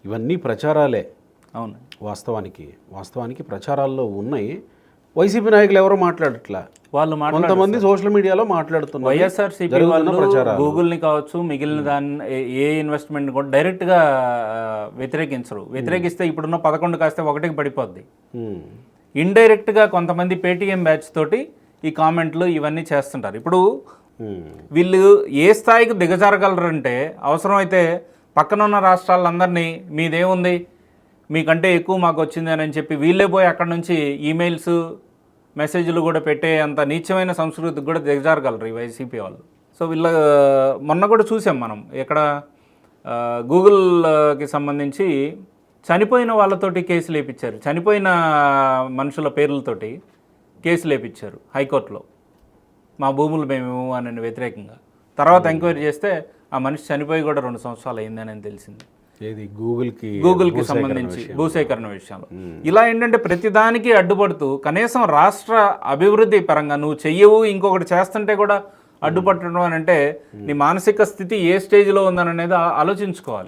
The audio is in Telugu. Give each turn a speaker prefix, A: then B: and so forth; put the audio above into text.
A: ఇవన్నీ ప్రచారాలే.
B: అవును,
A: వాస్తవానికి ప్రచారాల్లో ఉన్నాయి. వైసీపీ నాయకులు ఎవరో మాట్లాడట్లా,
B: వాళ్ళు
A: కొంతమంది సోషల్ మీడియాలో మాట్లాడుతున్నారు.
B: వైఎస్ఆర్సీపీ వాళ్ళు గూగుల్ని కావచ్చు, మిగిలిన దాన్ని ఏ ఇన్వెస్ట్మెంట్ కూడా డైరెక్ట్గా వ్యతిరేకించరు. వ్యతిరేకిస్తే ఇప్పుడున్న 11 కాస్తే 1కి పడిపోద్ది. ఇండైరెక్ట్గా కొంతమంది పేటీఎం బ్యాచ్ తోటి ఈ కామెంట్లు ఇవన్నీ చేస్తుంటారు. ఇప్పుడు వీళ్ళు ఏ స్థాయికి దిగజారగలరంటే, అవసరమైతే పక్కనున్న రాష్ట్రాలందరినీ మీదేముంది, మీకంటే ఎక్కువ మాకు వచ్చింది అని చెప్పి వీళ్ళే పోయి అక్కడ నుంచి ఈమెయిల్స్ మెసేజ్లు కూడా పెట్టే అంత నీచమైన సంస్కృతికి కూడా దిగజారగలరు ఈ వైసీపీ వాళ్ళు. సో వీళ్ళ మొన్న కూడా చూసాం మనం, ఇక్కడ గూగుల్కి సంబంధించి చనిపోయిన వాళ్ళతోటి కేసులు వేయించారు, చనిపోయిన మనుషుల పేర్లతోటి కేసులు వేయించారు హైకోర్టులో, మా భూములు మేము అని వ్యతిరేకంగా. తర్వాత ఎంక్వైరీ చేస్తే ఆ మనిషి చనిపోయి కూడా 2 సంవత్సరాలు అయిందని తెలిసింది.
A: ఏది
B: గూగుల్కి సంబంధించి భూసేకరణ విషయంలో. ఇలా ఏంటంటే ప్రతిదానికి అడ్డుపడుతూ కనీసం రాష్ట్ర అభివృద్ధి పరంగా నువ్వు చెయ్యవు, ఇంకొకటి చేస్తుంటే కూడా అడ్డుపట్టడం అని అంటే నీ మానసిక స్థితి ఏ స్టేజ్లో ఉందని అనేది ఆలోచించుకోవాలి.